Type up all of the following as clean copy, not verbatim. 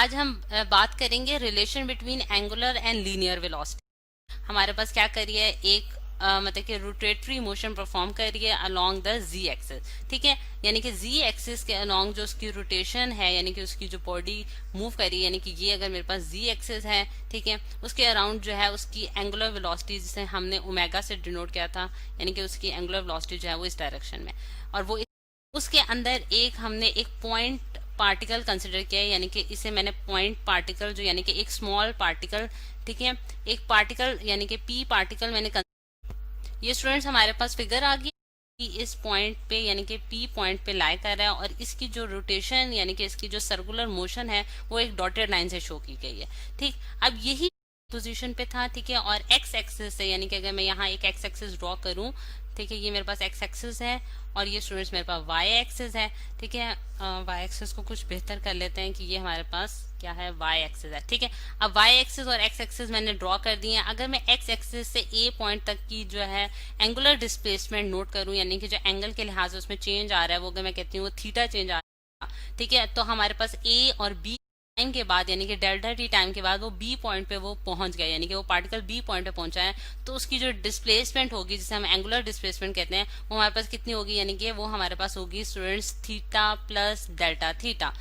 आज हम बात करेंगे relation between angular and linear velocity. हमारे पास क्या करी है, एक मतलब कि रोटेटरी मोशन परफॉर्म करिए अलोंग द जी एक्सिस। ठीक है, यानी कि जी एक्सिस के अलोंग जो उसकी रोटेशन है, यानी कि उसकी जो बॉडी मूव करी, यानी कि ये अगर मेरे पास जी एक्सिस है, ठीक है, उसके अराउंड जो है उसकी एंगुलर वेलोसिटी जिसे हमने ओमेगा से डिनोट किया था, यानी कि उसकी एंगुलर वेलोसिटी जो है वो इस डायरेक्शन में, और वो उसके अंदर एक हमने एक पॉइंट पार्टिकल कंसिडर किया है, यानी कि इसे मैंने पॉइंट पार्टिकल जो यानी कि एक स्मॉल पार्टिकल, ठीक है, एक पार्टिकल यानी कि पी पार्टिकल मैंने ये स्टूडेंट्स हमारे पास फिगर आ गई कि इस पॉइंट पे यानी कि पी पॉइंट पे लाई कर रहा है और इसकी जो रोटेशन यानी कि इसकी जो सर्कुलर मोशन है वो एक डॉटेड लाइन से शो की गई है। ठीक, अब यही पोजीशन पे था, ठीक है, और एक्स एक्सिस से यानी कि अगर मैं यहाँ एक एक्स एक्सिस ड्रॉ करूं, ठीक है, ये मेरे पास एक्स एक्सिस है और ये स्टूडेंट्स मेरे पास वाई एक्सिस है। ठीक है, वाई एक्सिस को कुछ बेहतर कर लेते हैं कि ये हमारे पास क्या है, वाई एक्सिस है। ठीक है, अब वाई एक्सिस और एक्स एक्सिस मैंने ड्रॉ कर दिए हैं। अगर मैं एक्स एक्सिस से ए पॉइंट तक की जो है एंगुलर डिस्प्लेसमेंट नोट करूं, यानी कि जो एंगल के लिहाज से उसमें चेंज आ रहा है वो अगर मैं कहती हूँ वो थीटा चेंज आ रहा है, ठीक है, तो हमारे पास ए और बी टाइम के बाद यानी कि डेल्टा टी टाइम के बाद वो बी पॉइंट पे वो पहुंच गए, यानी कि वो पार्टिकल बी पॉइंट पे पहुंचा है, तो उसकी जो डिस्प्लेसमेंट होगी जिसे हम एंगुलर डिस्प्लेसमेंट कहते हैं वो हमारे पास कितनी होगी, यानी कि वो हमारे पास होगी students theta plus delta theta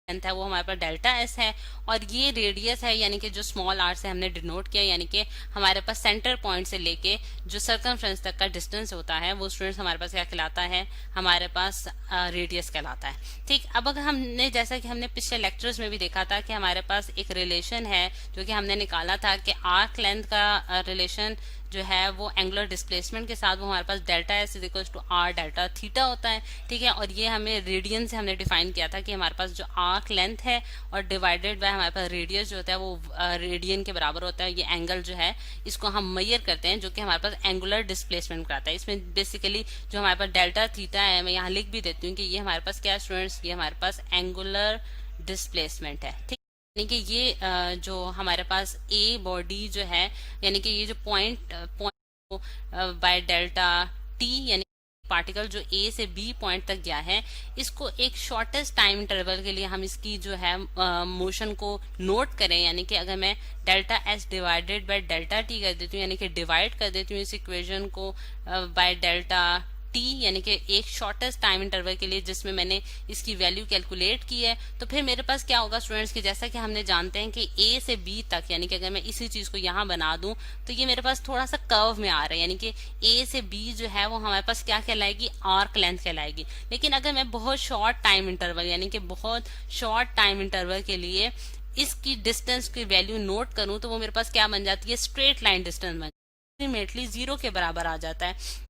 है, वो हमारे पास डेल्टा एस है, और ये रेडियस है यानी कि जो स्मॉल आर से हमने डिनोट किया, यानी कि हमारे पास सेंटर पॉइंट से लेके जो सर्कमफ्रेंस तक का डिस्टेंस होता है वो स्टूडेंट्स हमारे पास क्या कहलाता है, हमारे पास रेडियस कहलाता है। ठीक, अब अगर हमने जैसा कि हमने पिछले लेक्चर्स में भी देखा था कि हमारे पास एक रिलेशन है जो कि हमने निकाला था कि आर्क लेंथ का रिलेशन जो है वो एंगुलर डिस्प्लेसमेंट के साथ वो हमारे पास delta S is equal to R delta theta होता है। ठीक है, और ये हमें रेडियन से हमने डिफाइन किया था कि हमारे पास जो आर्क लेंथ है और डिवाइडेड बाय हमारे पास रेडियस जो होता है वो रेडियन के बराबर होता है। ये एंगल जो है इसको हम मेजर करते हैं जो कि हमारे पास एंगुलर डिस्प्लेसमेंट कराता है। इसमें बेसिकली जो हमारे पास डेल्टा थीटा है, मैं यहाँ लिख भी देती हूँ कि ये हमारे पास क्या स्टूडेंट्स, ये हमारे पास एंगुलर डिस्प्लेसमेंट है। ठीक, यानी कि ये जो हमारे पास ए बॉडी जो है, यानी कि ये जो पॉइंट बाय डेल्टा टी यानी पार्टिकल जो ए से बी पॉइंट तक गया है, इसको एक शॉर्टेस्ट टाइम इंटरवल के लिए हम इसकी जो है मोशन को नोट करें, यानी कि अगर मैं delta S divided by delta T कर देती हूँ, यानी कि डिवाइड कर देती हूँ इस इक्वेशन को बाय डेल्टा टी यानी कि एक शॉर्टेस्ट टाइम इंटरवल के लिए जिसमें मैंने इसकी वैल्यू कैलकुलेट की है, तो फिर मेरे पास क्या होगा स्टूडेंट्स कि जैसा कि हमने जानते हैं कि ए से बी तक, यानी कि अगर मैं इसी चीज को यहाँ बना दूं तो ये मेरे पास थोड़ा सा कर्व में आ रहा है, यानी कि ए से बी जो है वो हमारे पास क्या कहलाएगी, आर्क लेंथ कहलाएगी। लेकिन अगर मैं बहुत शॉर्ट टाइम इंटरवल यानी कि बहुत शॉर्ट टाइम इंटरवल के लिए इसकी डिस्टेंस की वैल्यू नोट करूं तो वो मेरे पास क्या बन जाती है, स्ट्रेट लाइन डिस्टेंस बन अल्टीमेटली 0 के बराबर आ जाता है,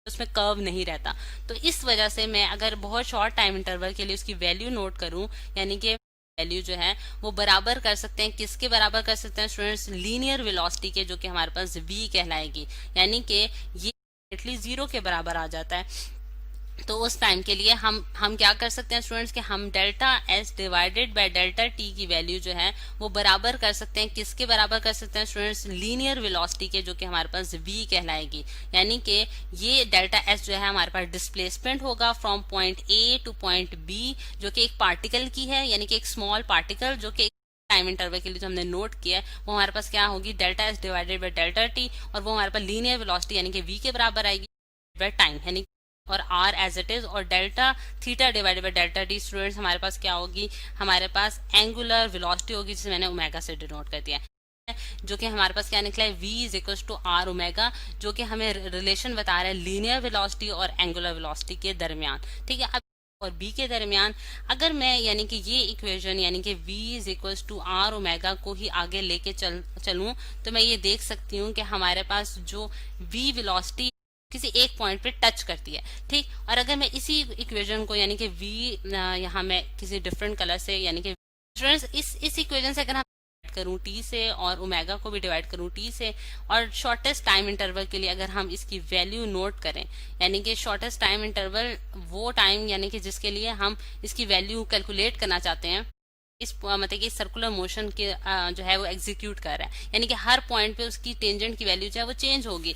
उसमें कर्व नहीं रहता। तो इस वजह से मैं अगर बहुत शॉर्ट टाइम इंटरवल के लिए उसकी वैल्यू नोट करूं, यानी कि वैल्यू जो है वो बराबर कर सकते हैं, किसके बराबर कर सकते हैं स्टूडेंट्स, लीनियर वेलोसिटी के, जो कि हमारे पास v कहलाएगी, यानी कि ये एटलीस्ट 0 के बराबर आ जाता है। तो उस टाइम के लिए हम क्या कर सकते हैं स्टूडेंट्स कि हम delta S divided by delta T की वैल्यू जो है वो बराबर कर सकते हैं, किसके बराबर कर सकते हैं स्टूडेंट्स, लीनियर वेलोसिटी के, जो कि हमारे पास v कहलाएगी। यानी कि ये डेल्टा एस जो है हमारे पास डिस्प्लेसमेंट होगा from point A to point B, जो कि एक पार्टिकल की है, यानी कि एक स्मॉल पार्टिकल जो कि टाइम इंटरवल के लिए जो हमने नोट किया है वो हमारे पास क्या होगी, delta S divided by delta T, और वो हमारे पास लीनियर वेलोसिटी यानी कि v के बराबर आएगी बाय टाइम, यानी और r एज इट इज, और delta theta divided by delta T students हमारे पास क्या होगी, हमारे पास एंगुलर वेलोसिटी होगी जिसे मैंने ओमेगा से डिनोट कर दिया है, जो कि हमारे पास क्या निकला है, v is equal to R omega, जो कि हमें रिलेशन बता रहा है लीनियर वेलोसिटी और एंगुलर वेलोसिटी के दरमियान। ठीक है, अब और b के दरमियान अगर मैं यानी कि ये इक्वेशन यानी कि v is equal to R omega को ही आगे लेके चलूं तो मैं ये देख सकती हूँ कि हमारे पास जो v वेलोसिटी किसी एक पॉइंट पे टच करती है। ठीक, और अगर मैं इसी इक्वेशन को यानी कि v यहाँ मैं किसी डिफरेंट कलर से यानी कि स्टूडेंट्स इस इक्वेशन से अगर हम करूं t से और ओमेगा को भी डिवाइड करूं t से, और शॉर्टेस्ट टाइम इंटरवल के लिए अगर हम इसकी वैल्यू नोट करें, यानी कि शॉर्टेस्ट टाइम इंटरवल वो टाइम यानी कि जिसके लिए हम इसकी वैल्यू कैलकुलेट करना चाहते हैं, इस मतलब कि सर्कुलर मोशन के जो है वो एग्जीक्यूट कर रहा है, यानी कि हर पॉइंट पे उसकी टेंजेंट की वैल्यू जो है वो चेंज होगी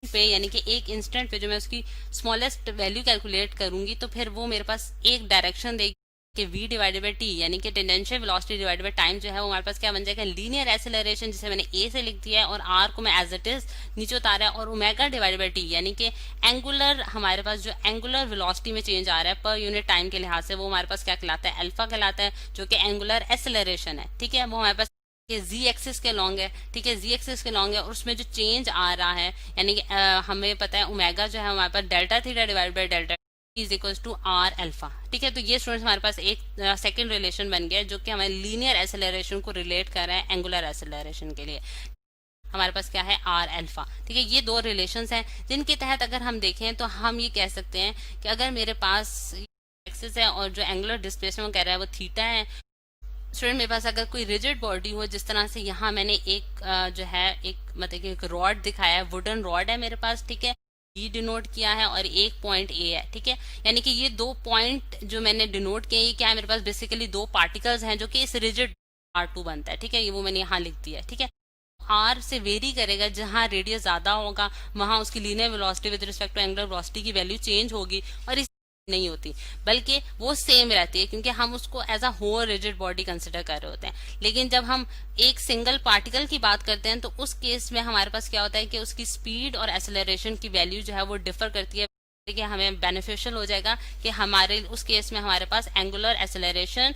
पे, यानी कि एक इंस्टेंट पे जो मैं उसकी स्मॉलेस्ट वैल्यू कैलकुलेट करूंगी तो फिर वो मेरे पास एक डायरेक्शन देगी, कि v डिवाइडेड बाई टी यानी कि tangential velocity divided by time जो है वो हमारे पास क्या बन जाएगा, लीनियर एक्सेलरेशन, जिसे मैंने a से लिख दिया है और r को मैं एज इट इज नीचे उतारा है, और ओमेगा डिवाइडेड बाई टी यानी कि एंगुलर, हमारे पास जो एंगुलर वेलोसिटी में चेंज आ रहा है पर यूनिट टाइम के लिहाज से, वो हमारे पास क्या कहलाता है, अल्फा कहलाता है, जो कि एंगुलर एक्सेलरेशन है। ठीक है, वो हमारे पास z एक्सिस के लॉन्ग है। ठीक है, z एक्सिस के लॉन्ग है और उसमें जो चेंज आ रहा है यानी कि हमें पता है ओमेगा जो है हमारे पास delta theta divide by delta is equal to R alpha. ठीक है, तो ये स्टूडेंट्स हमारे पास एक सेकंड रिलेशन बन गया जो कि हमारे लीनियर एक्सेलरेशन को रिलेट कर रहा है एंगुलर एक्सेलरेशन के लिए। हमारे पास क्या है, आर अल्फा। ठीक है, ये दो रिलेशंस हैं जिनके तहत अगर हम देखें तो हम ये कह सकते हैं कि अगर मेरे पास एक्सिस है और जो एंगुलर डिस्प्लेसमेंट कह रहा है वो थीटा है, स्टूडेंट मेरे पास अगर कोई रिजिड बॉडी हो, जिस तरह से यहाँ मैंने एक जो है एक मतलब कि एक रॉड दिखाया है, वुडन रॉड है मेरे पास। ठीक है, ई डिनोट किया है और एक पॉइंट ए है। ठीक है, यानी कि ये दो पॉइंट जो मैंने डिनोट किए, ये क्या है, मेरे पास बेसिकली दो पार्टिकल्स हैं जो कि इस रिजिड R2 बनता है। ठीक है, ये वो मैंने यहाँ लिख दिया है। ठीक है, आर से वेरी करेगा, जहां रेडियस ज्यादा होगा वहां उसकी linear velocity with respect to angular velocity की वैल्यू चेंज होगी, और इस नहीं होती, बल्कि वो सेम रहती है, क्योंकि हम उसको as a whole rigid body consider कर रहे होते हैं। लेकिन जब हम एक सिंगल पार्टिकल की बात करते हैं तो उस केस में हमारे पास क्या होता है कि उसकी स्पीड और एक्सेलरेशन की वैल्यू जो है वो डिफर करती है। ठीक है, हमें बेनिफिशियल हो जाएगा कि हमारे उस केस में हमारे पास एंगुलर एक्सेलरेशन